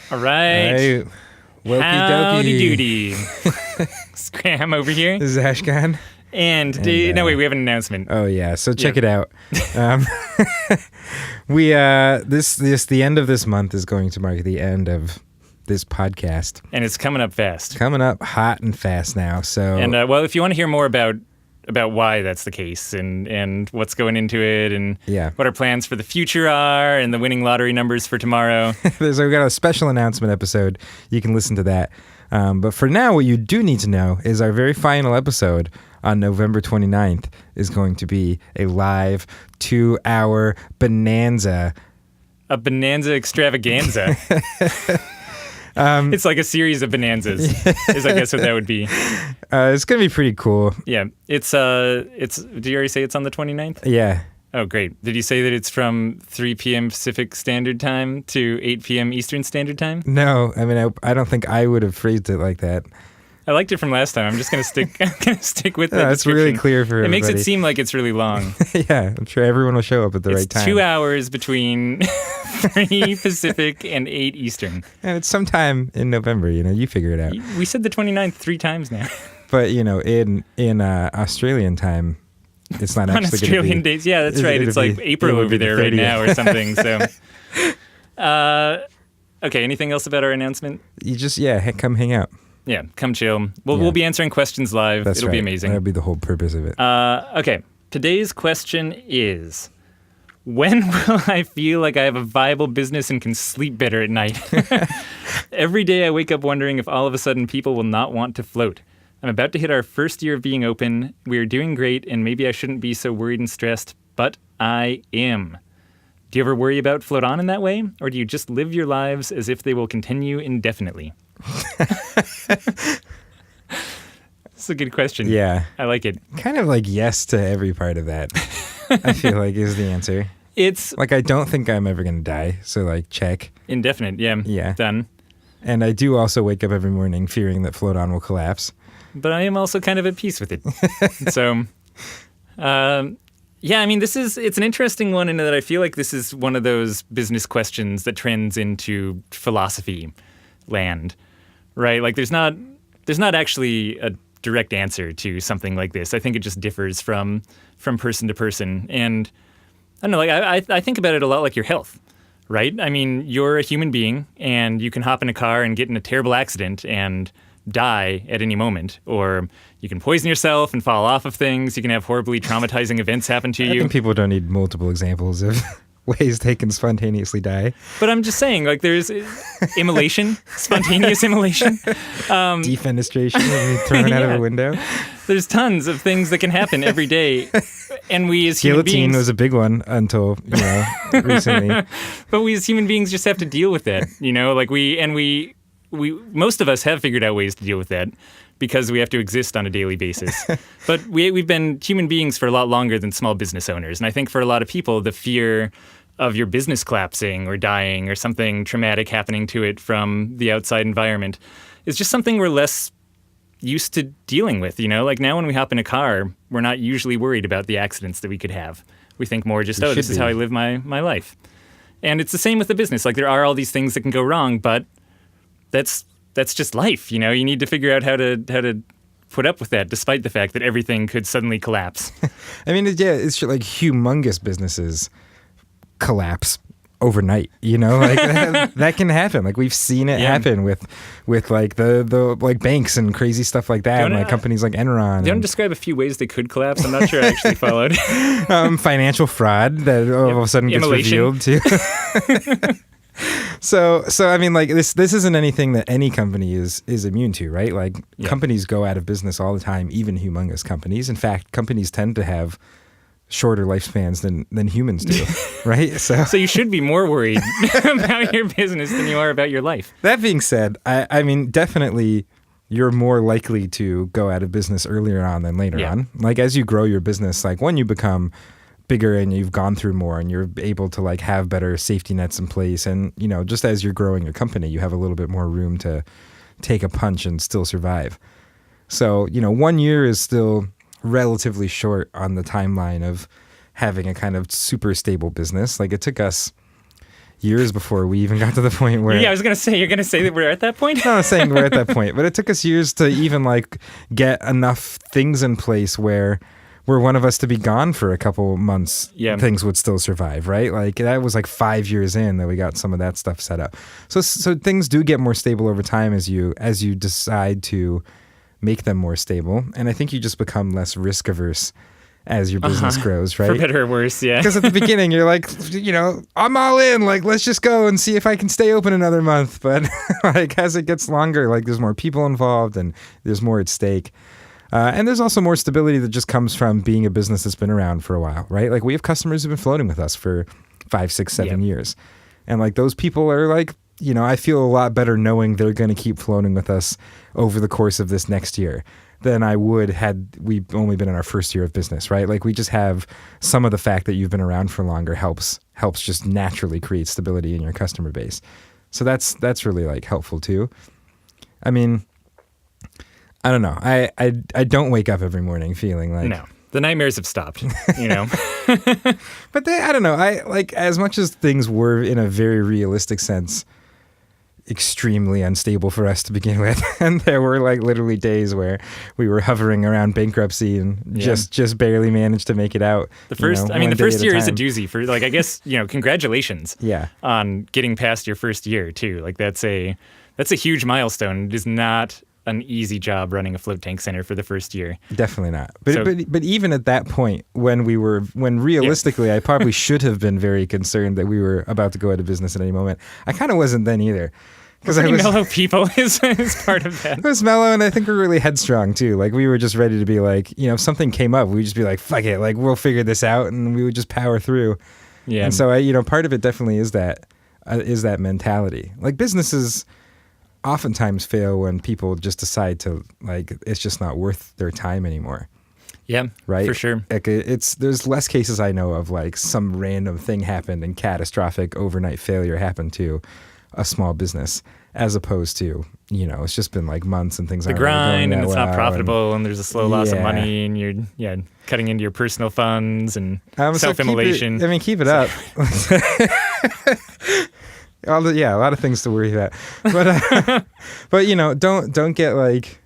All right. Wokey Howdy dokey. doody. Scram over here. This is Ashkahn. And wait, we have an announcement. Oh yeah, so check it out. The end of this month is going to mark the end of this podcast. And it's coming up fast. Coming up hot and fast now. So And if you want to hear more about why that's the case and what's going into it and what our plans for the future are and the winning lottery numbers for tomorrow. we've got a special announcement episode. You can listen to that. But for now, what you do need to know is our very final episode on November 29th is going to be a live 2-hour bonanza. A bonanza extravaganza. It's like a series of bonanzas, is I guess what that would be. It's going to be pretty cool. Yeah. It's did you already say it's on the 29th? Yeah. Oh, great. Did you say that it's from 3 p.m. Pacific Standard Time to 8 p.m. Eastern Standard Time? No, I mean, I don't think I would have phrased it like that. I liked it from last time. I'm just going to stick with that. It's really clear for everybody. It makes it seem like it's really long. Yeah, I'm sure everyone will show up at the right time. It's 2 hours between 3 Pacific and 8 Eastern. And it's sometime in November, you figure it out. We said the 29th 3 times now. But, in Australian time, it's not actually going to be. On Australian days, yeah, that's right. It's like April over there right now or something. So, okay, anything else about our announcement? You just, come hang out. Yeah, come chill. We'll be answering questions live. That's It'll be amazing. That'll be the whole purpose of it. Okay, today's question is, when will I feel like I have a viable business and can sleep better at night? Every day I wake up wondering if all of a sudden people will not want to float. I'm about to hit our first year of being open. We are doing great, and maybe I shouldn't be so worried and stressed, but I am. Do you ever worry about Float On in that way? Or do you just live your lives as if they will continue indefinitely? That's a good question. Yeah. I like it. Kind of like yes to every part of that, I feel like is the answer. It's like, I don't think I'm ever going to die. So like, check. Indefinite. Yeah. Yeah. Done. And I do also wake up every morning fearing that Float On will collapse. But I am also kind of at peace with it. So, yeah, I mean, it's an interesting one in that I feel like this is one of those business questions that trends into philosophy land, right? Like there's not actually a direct answer to something like this. I think it just differs from person to person. And I don't know, like I think about it a lot like your health, right? I mean, you're a human being and you can hop in a car and get in a terrible accident and die at any moment, or you can poison yourself and fall off of things. You can have horribly traumatizing events happen to you. I think people don't need multiple examples of ways they can spontaneously die. But I'm just saying, like, there's immolation, spontaneous immolation. Defenestration, thrown out of a window. There's tons of things that can happen every day. And we as human beings... Guillotine was a big one until, recently. But we as human beings just have to deal with that, Like, most of us have figured out ways to deal with that because we have to exist on a daily basis. But we've been human beings for a lot longer than small business owners. And I think for a lot of people, the fear of your business collapsing or dying or something traumatic happening to it from the outside environment is just something we're less used to dealing with, Like now when we hop in a car, we're not usually worried about the accidents that we could have. We think more just, this is how I live my life. And it's the same with the business. Like there are all these things that can go wrong, but that's just life, You need to figure out how to put up with that, despite the fact that everything could suddenly collapse. I mean, it's like humongous businesses collapse overnight. Like that can happen. Like we've seen it happen with like the like banks and crazy stuff like that, and like companies like Enron. Do you want to describe a few ways they could collapse? I'm not sure I actually followed. Financial fraud that all of a sudden gets revealed too. So I mean, like this isn't anything that any company is immune to, right? Like companies go out of business all the time, even humongous companies. In fact, companies tend to have shorter lifespans than humans do, right? So you should be more worried about your business than you are about your life. That being said, I mean, definitely you're more likely to go out of business earlier on than later on. Like as you grow your business, like when you become bigger and you've gone through more and you're able to like have better safety nets in place. And, you know, just as you're growing your company, you have a little bit more room to take a punch and still survive. So, you know, 1 year is still relatively short on the timeline of having a kind of super stable business. Like, it took us years before we even got to the point where... Yeah, I was going to say, you're going to say that we're at that point? No, I'm saying we're at that point, but it took us years to even like get enough things in place where one of us to be gone for a couple months, things would still survive, right? Like, that was like 5 years in that we got some of that stuff set up. So things do get more stable over time as you decide to make them more stable. And I think you just become less risk averse as your business grows, right? For better or worse, yeah. Because at the beginning, you're like, you know, I'm all in. Like, let's just go and see if I can stay open another month. But like, as it gets longer, like, there's more people involved and there's more at stake. And there's also more stability that just comes from being a business that's been around for a while, right? Like, we have customers who've been floating with us for 5, 6, 7 years. And like, those people are like, you know, I feel a lot better knowing they're going to keep floating with us over the course of this next year than I would had we only been in our first year of business, right? Like, we just have some of the fact that you've been around for longer helps just naturally create stability in your customer base. So that's really like helpful too. I mean, I don't know. I don't wake up every morning feeling like... No. The nightmares have stopped, you know. But I don't know. I like, as much as things were in a very realistic sense extremely unstable for us to begin with, and there were like literally days where we were hovering around bankruptcy and just barely managed to make it out. The first year is a doozy for, like, I guess, you know, congratulations on getting past your first year too. Like, that's a huge milestone. It is not an easy job running a float tank center for the first year. Definitely not. But even at that point, when realistically I probably should have been very concerned that we were about to go out of business at any moment, I kind of wasn't then either. Because mellow people is part of that. It was mellow, and I think we're really headstrong too. Like, we were just ready to be like, you know, if something came up, we'd just be like, fuck it, like, we'll figure this out, and we would just power through. Yeah. And so part of it definitely is that mentality. Like, businesses oftentimes fail when people just decide to, like, it's just not worth their time anymore. Yeah, right. For sure. Like, there's less cases I know of like some random thing happened and catastrophic overnight failure happened to a small business, as opposed to, you know, it's just been like months and things. The grind, and it's not profitable, and there's a slow loss of money, and you're cutting into your personal funds and self-immolation. Keep it up. A lot of things to worry about, but you know, don't get like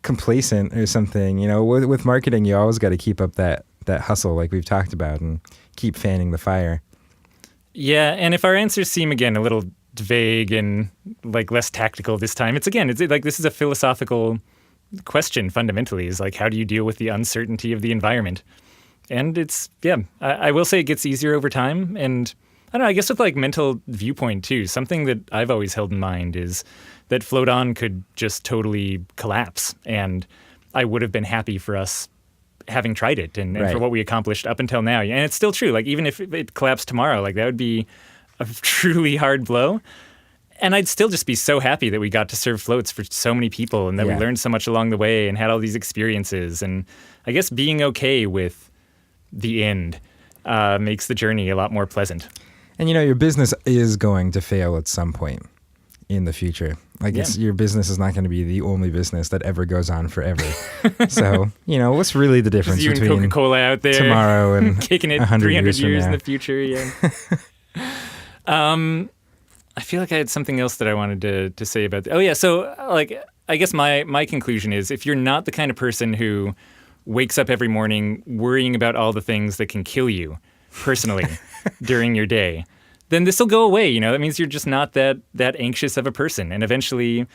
complacent or something. You know, with marketing, you always got to keep up that hustle, like we've talked about, and keep fanning the fire. Yeah, and if our answers seem again a little vague and like less tactical this time, it's like this is a philosophical question fundamentally. Is like, how do you deal with the uncertainty of the environment? And I will say it gets easier over time, and I don't know, I guess with like mental viewpoint too, something that I've always held in mind is that Float On could just totally collapse. And I would have been happy for us having tried it and for what we accomplished up until now. And it's still true. Like, even if it collapsed tomorrow, like, that would be a truly hard blow. And I'd still just be so happy that we got to serve floats for so many people and that we learned so much along the way and had all these experiences. And I guess being okay with the end makes the journey a lot more pleasant. And, you know, your business is going to fail at some point in the future. Like, your business is not going to be the only business that ever goes on forever. So, you know, what's really the difference between Coca-Cola out there tomorrow and kicking it 300 years in the future? Yeah. I feel like I had something else that I wanted to say about that. Oh, yeah. So, like, I guess my conclusion is, if you're not the kind of person who wakes up every morning worrying about all the things that can kill you personally during your day, then this will go away. You know, that means you're just not that anxious of a person. And eventually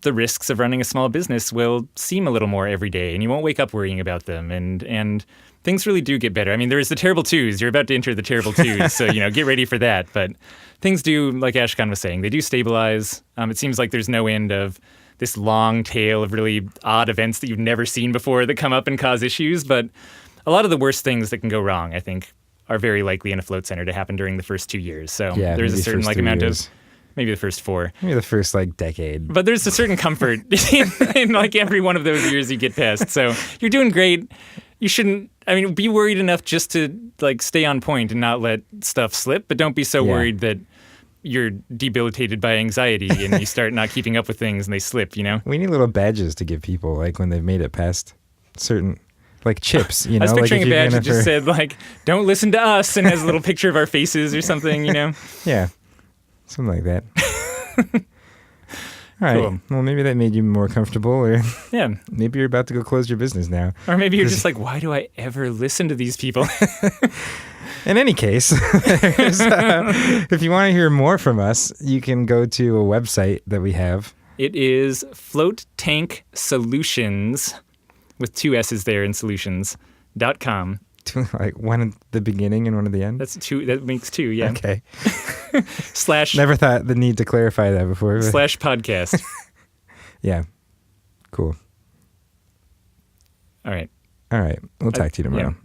the risks of running a small business will seem a little more every day, and you won't wake up worrying about them. And things really do get better. I mean, there's the terrible twos. You're about to enter the terrible twos. So, you know, get ready for that. But things do, like Ashkahn was saying, they do stabilize. It seems like there's no end of this long tail of really odd events that you've never seen before that come up and cause issues. But a lot of the worst things that can go wrong, I think, are very likely in a float center to happen during the first 2 years. So there's a certain like amount of, maybe the first 4. Maybe the first like decade. But there's a certain comfort in like every one of those years you get past. So you're doing great. you shouldn't. I mean, be worried enough just to like stay on point and not let stuff slip, but don't be so worried that you're debilitated by anxiety and you start not keeping up with things and they slip. You know, we need little badges to give people like when they've made it past certain. Like chips, you know. I was picturing like a badge that just said, like, don't listen to us, and has a little picture of our faces or something, you know? Yeah, something like that. All right. Cool. Well, maybe that made you more comfortable, or maybe you're about to go close your business now. Or maybe you're just like, why do I ever listen to these people? In any case, if you want to hear more from us, you can go to a website that we have. It is Float Tank Solutions, with 2 S's there in solutions.com. Like one at the beginning and one at the end? That's 2. That makes 2, yeah. Okay. / Never thought the need to clarify that before. / podcast. Yeah. Cool. All right. We'll talk to you tomorrow. Yeah.